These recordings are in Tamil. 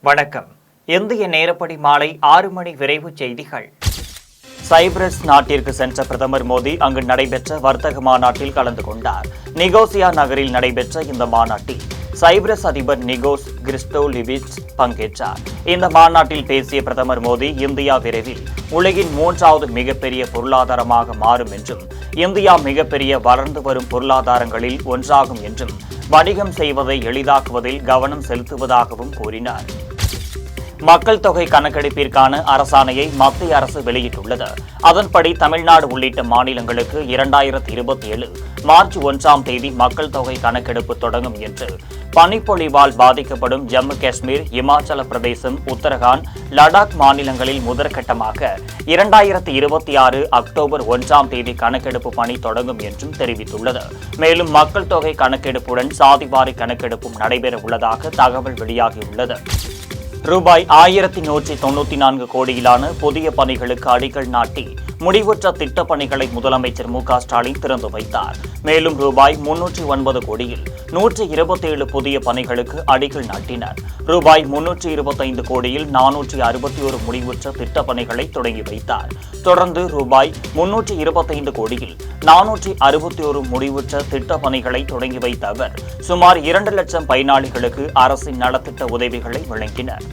வணக்கம். இந்திய நேரப்படி மாலை 6 மணி விரைவு செய்திகள். சைப்ரஸ் நாட்டிற்கு சென்ற பிரதமர் மோடி அங்கு நடைபெற்ற வர்த்தக மாநாட்டில் கலந்து கொண்டார். நிகோசியா நகரில் நடைபெற்ற இந்த மாநாட்டில் சைப்ரஸ் அதிபர் நிகோஸ் கிறிஸ்டோலிவிச் பங்கேற்றார். இந்த மாநாட்டில் பேசிய பிரதமர் மோடி, இந்தியா விரைவில் உலகின் 3வது மிகப்பெரிய பொருளாதாரமாக மாறும் என்றும், இந்தியா மிகப்பெரிய வளர்ந்து வரும் பொருளாதாரங்களில் ஒன்றாகும் என்றும், வணிகம் செய்வதை எளிதாக்குவதில் கவனம் செலுத்துவதாகவும் கூறினார். மக்கள் தொகை கணக்கெடுப்பிற்கான அரசாணையை மத்திய அரசு வெளியிட்டுள்ளது. அதன்படி தமிழ்நாடு உள்ளிட்ட மாநிலங்களுக்கு 2027 மார்ச் 1ஆம் தேதி மக்கள் தொகை கணக்கெடுப்பு தொடங்கும் என்று பனிப்பொழிவால் பாதிக்கப்படும் ஜம்மு காஷ்மீர், இமாச்சல பிரதேசம், உத்தரகாண்ட், லடாக் மாநிலங்களில் முதற்கட்டமாக 2026 அக்டோபர் 1ஆம் தேதி கணக்கெடுப்பு பணி தொடங்கும் என்றும் தெரிவித்துள்ளது. மேலும் மக்கள் தொகை கணக்கெடுப்புடன் சாதிவாரி கணக்கெடுப்பும் நடைபெற உள்ளதாக தகவல் வெளியாகியுள்ளது. ரூபாய் 1194 கோடியிலான புதிய பணிகளுக்கு அடிக்கல் நாட்டி முடிவுற்ற திட்டப் பணிகளை முதலமைச்சர் மு.க.ஸ்டாலின் திறந்து வைத்தார். மேலும் ரூபாய் 309 கோடியில் 127 புதிய பணிகளுக்கு அடிக்கல் நாட்டினர். ரூபாய் 325 கோடியில் 461 முடிவுற்ற திட்டப் பணிகளை தொடங்கி வைத்தார். தொடர்ந்து ரூபாய் 325 கோடியில் 461 முடிவுற்ற திட்டப் பணிகளை தொடங்கி வைத்த அவர் சுமார் 2 லட்சம் பயனாளிகளுக்கு அரசின் நலத்திட்ட உதவிகளை வழங்கினர்.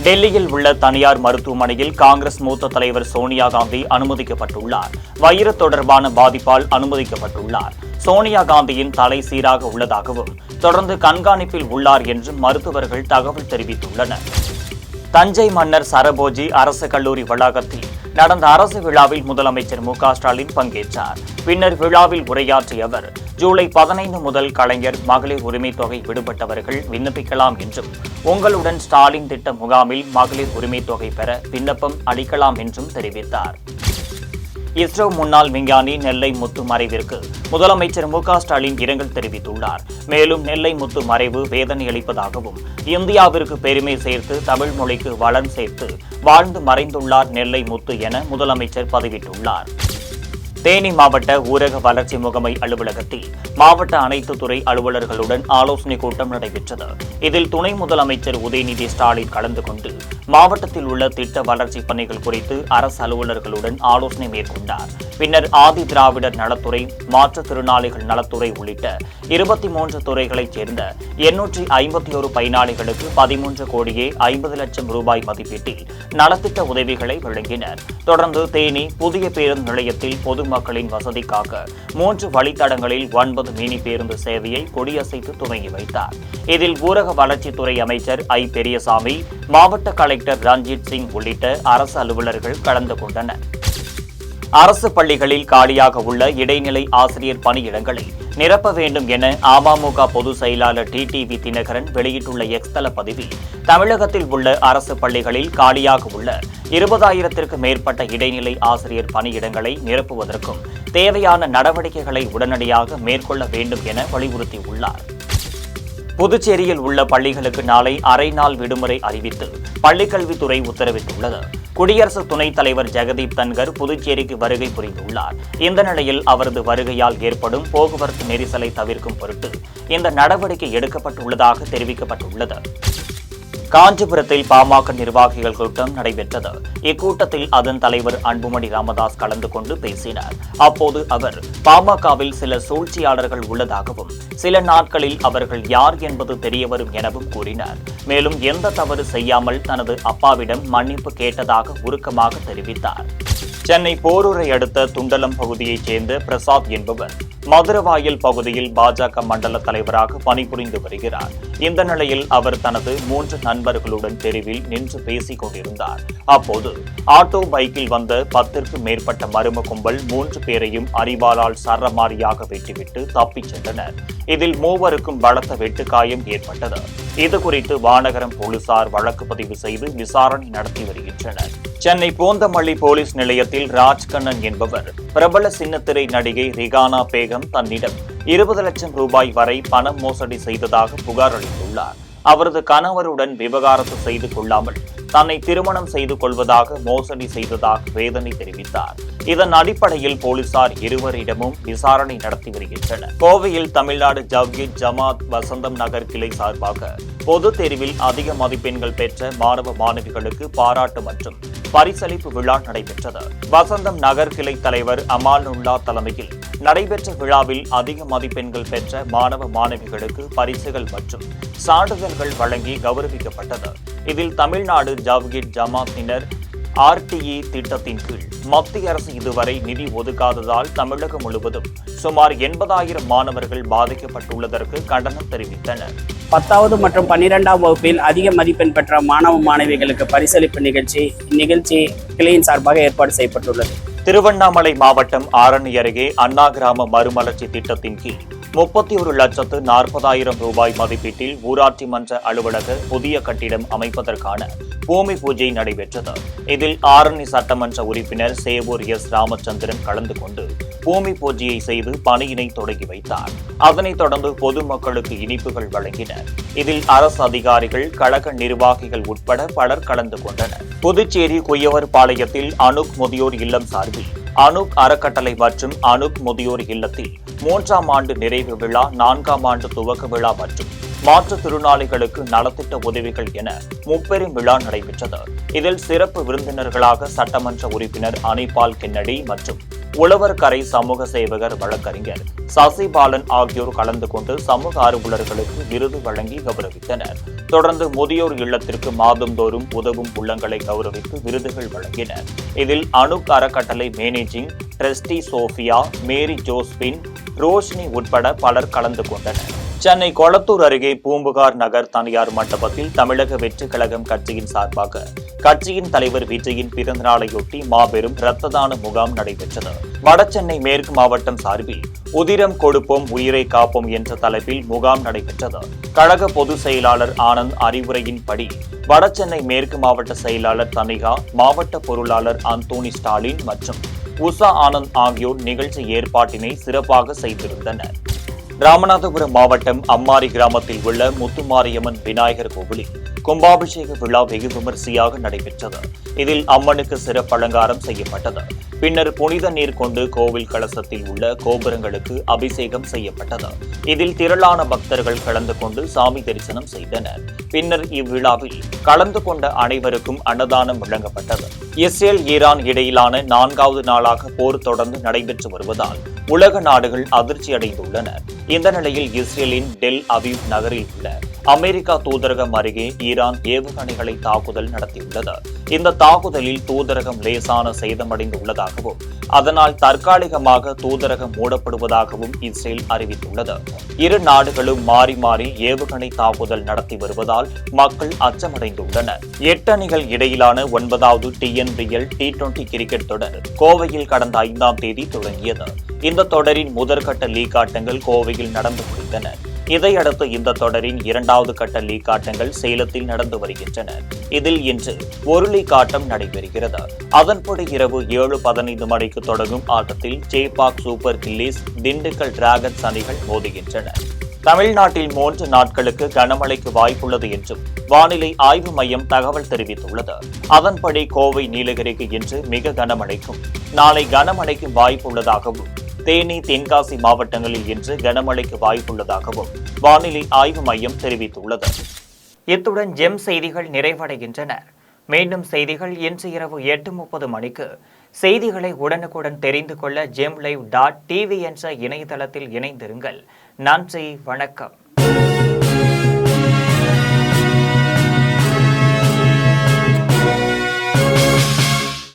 டெல்லியில் உள்ள தனியார் மருத்துவமனையில் காங்கிரஸ் மூத்த தலைவர் சோனியா காந்தி அனுமதிக்கப்பட்டுள்ளார். வயிறு தொடர்பான பாதிப்பால் அனுமதிக்கப்பட்டுள்ளார். சோனியா காந்தியின் தலை சீராக உள்ளதாகவும் தொடர்ந்து கண்காணிப்பில் உள்ளார் என்றும் மருத்துவர்கள் தகவல் தெரிவித்துள்ளனர். தஞ்சை மன்னர் சரபோஜி அரசு கல்லூரி வளாகத்தில் நடந்த அரசு விழாவில் முதலமைச்சர் மு.க.ஸ்டாலின் பங்கேற்றார். பின்னர் விழாவில் உரையாற்றிய அவர், ஜூலை 15 முதல் கலைஞர் மகளிர் உரிமை தொகை விடுபட்டவர்கள் விண்ணப்பிக்கலாம் என்றும், உங்களுடன் ஸ்டாலின் திட்ட முகாமில் மகளிர் உரிமை தொகை பெற விண்ணப்பம் அளிக்கலாம் என்றும் தெரிவித்தார். இஸ்ரோ முன்னாள் விஞ்ஞானி நெல்லை முத்து மறைவிற்கு முதலமைச்சர் மு.க.ஸ்டாலின் இரங்கல் தெரிவித்துள்ளார். மேலும் நெல்லை முத்து மறைவு வேதனை அளிப்பதாகவும், இந்தியாவிற்கு பெருமை சேர்த்து தமிழ் மொழிக்கு வளம் சேர்த்து வாழ்ந்து மறைந்துள்ளார் நெல்லை முத்து என முதலமைச்சர் பதிவிட்டுள்ளார். தேனி மாவட்ட ஊரக வளர்ச்சி முகமை அலுவலகத்தில் மாவட்ட அனைத்து துறை அலுவலர்களுடன் ஆலோசனைக் கூட்டம் நடைபெற்றது. இதில் துணை முதலமைச்சர் உதயநிதி ஸ்டாலின் கலந்து கொண்டு மாவட்டத்தில் உள்ள திட்ட வளர்ச்சி பணிகள் குறித்து அரசு அலுவலர்களுடன் ஆலோசனை மேற்கொண்டார். பின்னர் ஆதி திராவிடர் நலத்துறை, மாற்றுத்திறனாளிகள் நலத்துறை உள்ளிட்ட 23 துறைகளைச் சேர்ந்த 851 பயனாளிகளுக்கு 13 கோடியே 50 லட்சம் ரூபாய் மதிப்பீட்டில் நலத்திட்ட உதவிகளை வழங்கினர். தொடர்ந்து தேனி புதிய பேருந்து நிலையத்தில் பொதுமக்களின் வசதிக்காக 3 வழித்தடங்களில் 9 மினி பேருந்து சேவையை கொடியசைத்து துவங்கி வைத்தார். இதில் ஊரக வளர்ச்சித்துறை அமைச்சர் ஐ. பெரியசாமி, மாவட்ட கலெக்டர் ரஞ்சித் சிங் உள்ளிட்ட அரசு அலுவலர்கள் கலந்து கொண்டனர். அரசு பள்ளிகளில் காலியாக உள்ள இடைநிலை ஆசிரியர் பணியிடங்களை நிரப்ப வேண்டும் என அமமுக பொதுச் செயலாளர் டிடிவி தினகரன் வெளியிட்டுள்ள எக்ஸ் தள பதிவில், தமிழகத்தில் உள்ள அரசு பள்ளிகளில் காலியாக உள்ள 20,000ற்கு மேற்பட்ட இடைநிலை ஆசிரியர் பணியிடங்களை நிரப்புவதற்கும் தேவையான நடவடிக்கைகளை உடனடியாக மேற்கொள்ள வேண்டும் என வலியுறுத்தியுள்ளார். புதுச்சேரியில் உள்ள பள்ளிகளுக்கு நாளை அரை நாள் விடுமுறை அறிவித்து பள்ளிக்கல்வித்துறை உத்தரவிட்டுள்ளது. குடியரசு துணைத் தலைவர் ஜெகதீப் தன்கர் புதுச்சேரிக்கு வருகை புரிந்துள்ளார். இந்த நிலையில் அவரது வருகையால் ஏற்படும் போக்குவரத்து நெரிசலை தவிர்க்கும் பொருட்டு இந்த நடவடிக்கை எடுக்கப்பட்டுள்ளதாக தெரிவிக்கப்பட்டுள்ளது. காஞ்சிபுரத்தில் பாமக நிர்வாகிகள் கூட்டம் நடைபெற்றது. இக்கூட்டத்தில் அதன் தலைவர் அன்புமணி ராமதாஸ் கலந்து கொண்டு பேசினார். அப்போது அவர், பாமகவில் சில சூழ்ச்சியாளர்கள் உள்ளதாகவும், சில நாட்களில் அவர்கள் யார் என்பது தெரியவரும் எனவும் கூறினார். மேலும் எந்த தவறு செய்யாமல் தனது அப்பாவிடம் மன்னிப்பு கேட்டதாக உருக்கமாக தெரிவித்தார். சென்னை போரூரை அடுத்த துண்டலம் பகுதியைச் சேர்ந்த பிரசாத் என்பவர் மதுரவாயல் பகுதியில் பாஜக மண்டல தலைவராக பணிபுரிந்து வருகிறார். இந்த நிலையில் அவர் தனது 3 நண்பர்களுடன் தெருவில் நின்று பேசிக் கொண்டிருந்தார். அப்போது ஆட்டோ பைக்கில் வந்த 10ற்கும் மேற்பட்ட மர்ம கும்பல் 3 பேரையும் அரிவாளால் சரமாரியாக வெட்டிவிட்டு தப்பிச் சென்றனர். இதில் 3வருக்கும் பலத்த வெட்டுக்காயம் ஏற்பட்டது. இதுகுறித்து வானகரம் போலீசார் வழக்கு பதிவு செய்து விசாரணை நடத்தி வருகின்றனர். சென்னை பூந்தமல்லி போலீஸ் நிலையத்தில் ராஜ்கண்ணன் என்பவர் பிரபல சின்னத்திரை நடிகை ரிகானா பேகம் தன்னிடம் 20 லட்சம் ரூபாய் வரை பண மோசடி செய்ததாக புகார் அளித்துள்ளார். அவரது கணவருடன் விவாகரத்து செய்து கொள்ளாமல் தன்னை திருமணம் செய்து கொள்வதாக மோசடி செய்ததாக வேதனை தெரிவித்தார். இதன் அடிப்படையில் போலீசார் இருவரிடமும் விசாரணை நடத்தி வருகின்றனர். கோவையில் தமிழ்நாடு ஜவ்ஹீத் ஜமாத் வசந்தம் நகர் கிளை சார்பாக பொதுத் தேர்வில் அதிக மதிப்பெண்கள் பெற்ற மாணவ மாணவிகளுக்கு பாராட்டு மற்றும் பரிசளிப்பு விழா நடைபெற்றது. வசந்தம் நகர் கிளை தலைவர் அமானுல்லா தலைமையில் நடைபெற்ற விழாவில் அதிக மதிப்பெண்கள் பெற்ற மாணவ மாணவிகளுக்கு பரிசுகள் மற்றும் சான்றிதழ்கள் வழங்கி கௌரவிக்கப்பட்டது. இதில் தமிழ்நாடு ஜவ்ஹீத் ஜமாத்தினர் RTE திட்டத்தின் கீழ் மத்திய அரசு இதுவரை நிதி ஒதுக்காததால் தமிழகம் முழுவதும் சுமார் 80,000 மாணவர்கள் பாதிக்கப்பட்டுள்ளதற்கு கண்டனம் தெரிவித்தனர். 10வது மற்றும் 12ஆம் வகுப்பில் அதிக மதிப்பெண் பெற்ற மாணவ மாணவிகளுக்கு பரிசளிப்பு நிகழ்ச்சி கிளையின் சார்பாக ஏற்பாடு செய்யப்பட்டுள்ளது. திருவண்ணாமலை மாவட்டம் ஆரணி அருகே அண்ணா கிராம மறுமலர்ச்சி திட்டத்தின் கீழ் 31,40,000 ரூபாய் மதிப்பீட்டில் ஊராட்சி மன்ற அலுவலக புதிய கட்டிடம் அமைப்பதற்கான பூமி பூஜை நடைபெற்றது. இதில் ஆரணி சட்டமன்ற உறுப்பினர் சேவூர் S. ராமச்சந்திரன் கலந்து கொண்டு பூமி பூஜையை செய்து பணியினை தொடங்கி வைத்தார். அதனைத் தொடர்ந்து பொதுமக்களுக்கு இனிப்புகள் வழங்கினர். இதில் அரசு அதிகாரிகள், கழக நிர்வாகிகள் உட்பட பலர் கலந்து கொண்டனர். புதுச்சேரி குயவர்பாளையத்தில் அனுக் முதியோர் இல்லம் சார்பில் அனுக் அறக்கட்டளை மற்றும் அனுக் முதியோர் இல்லத்தில் 3ஆம் ஆண்டு நிறைவு விழா, 4ஆம் ஆண்டு துவக்க விழா மற்றும் மாற்றுத்திறனாளிகளுக்கு நலத்திட்ட உதவிகள் என முப்பெரும் விழா நடைபெற்றது. இதில் சிறப்பு விருந்தினர்களாக சட்டமன்ற உறுப்பினர் அனிபால் கென்னடி மற்றும் உழவர்கரை சமூக சேவகர் வழக்கறிஞர் சசிபாலன் ஆகியோர் கலந்து கொண்டு சமூக ஆர்வலர்களுக்கு விருது வழங்கி கௌரவித்தனர். தொடர்ந்து முதியோர் இல்லத்திற்கு மாதந்தோறும் உதவும் உள்ளங்களை கௌரவித்து விருதுகள் வழங்கினர். இதில் அனுக் அறக்கட்டளை managing trustee Sophia, Mary Josephine, Roshini உட்பட பலர் கலந்து கொண்டனர். சென்னை கொளத்தூர் அருகே பூம்புகார் நகர் தனியார் மண்டபத்தில் தமிழக வெற்றி கழகம் கட்சியின் சார்பாக கட்சியின் தலைவர் விஜயின் பிறந்த நாளையொட்டி மாபெரும் இரத்த தான முகாம் நடைபெற்றது. வடசென்னை மேற்கு மாவட்டம் சார்பில் உதிரம் கொடுப்போம் உயிரை காப்போம் என்ற தலைப்பில் முகாம் நடைபெற்றது. கழக பொதுச் செயலாளர் ஆனந்த் அறிவுரையின்படி வடசென்னை மேற்கு மாவட்ட செயலாளர் தனிகா, மாவட்ட பொருளாளர் அந்தோனி ஸ்டாலின் மற்றும் உஷா ஆனந்த் ஆகியோர் நிகழ்ச்சி ஏற்பாட்டினை சிறப்பாக செய்திருந்தனர். ராமநாதபுரம் மாவட்டம் அம்மாரி கிராமத்தில் உள்ள முத்துமாரியம்மன் விநாயகர் கோவிலில் கும்பாபிஷேக விழா வெகு விமரிசையாக நடைபெற்றது. இதில் அம்மனுக்கு சிறப்பு அலங்காரம் செய்யப்பட்டது. பின்னர் புனித நீர் கொண்டு கோவில் கலசத்தில் உள்ள கோபுரங்களுக்கு அபிஷேகம் செய்யப்பட்டது. இதில் திரளான பக்தர்கள் கலந்து கொண்டு சாமி தரிசனம் செய்தனர். பின்னர் இவ்விழாவில் கலந்து கொண்ட அனைவருக்கும் அன்னதானம் வழங்கப்பட்டது. இஸ்ரேல் ஈரான் இடையிலான 4வது நாளாக போர் தொடர்ந்து நடைபெற்று வருவதால் உலக நாடுகள் அதிர்ச்சி அடைந்துள்ளனர். இந்த நிலையில் இஸ்ரேலின் டெல் அவீவ் நகரில் உள்ள அமெரிக்கா தூதரகம் அருகே ஈரான் ஏவுகணைகளை தாக்குதல் நடத்தியுள்ளது. இந்த தாக்குதலில் தூதரகம் லேசான சேதமடைந்துள்ளதாகவும் அதனால் தற்காலிகமாக தூதரகம் மூடப்படுவதாகவும் இஸ்ரேல் அறிவித்துள்ளது. இரு நாடுகளும் மாறி மாறி ஏவுகணை தாக்குதல் நடத்தி வருவதால் மக்கள் அச்சமடைந்துள்ளனர். 8 அணிகள் இடையிலான 9வது TNBL T20 கிரிக்கெட் தொடர் கோவையில் கடந்த 5ஆம் தேதி தொடங்கியது. இந்த தொடரின் முதற்கட்ட லீக் ஆட்டங்கள் கோவையில் நடந்து முடிந்தன. இதையடுத்து இந்த தொடரின் 2வது கட்ட லீக் ஆட்டங்கள் சேலத்தில் நடந்து வருகின்றன. இதில் இன்று ஒரு லீக் ஆட்டம் நடைபெறுகிறது. அதன்படி இரவு 7:15 மணிக்கு தொடங்கும் ஆட்டத்தில் Chepauk super gillies, Dindigul dragons அணிகள் மோதுகின்றன. தமிழ்நாட்டில் 3 நாட்களுக்கு கனமழைக்கு வாய்ப்புள்ளது என்றும் வானிலை ஆய்வு மையம் தகவல் தெரிவித்துள்ளது. அதன்படி கோவை, நீலகிரிக்கு இன்று மிக கனமழைக்கும் நாளை கனமழைக்கும் வாய்ப்புள்ளதாகவும் தேனி, தென்காசி மாவட்டங்களில் இன்று கனமழைக்கு வாய்ப்புள்ளதாகவும் வானிலை ஆய்வு மையம் தெரிவித்துள்ளது. இத்துடன் ஜெம் செய்திகள் நிறைவடைகின்றன. மீண்டும் செய்திகள் இன்று இரவு 8:30 மணிக்கு. செய்திகளை உடனுக்குடன் தெரிந்து கொள்ள gemlive.tv என்ற இணையதளத்தில் இணைந்திருங்கள். நன்றி, வணக்கம்.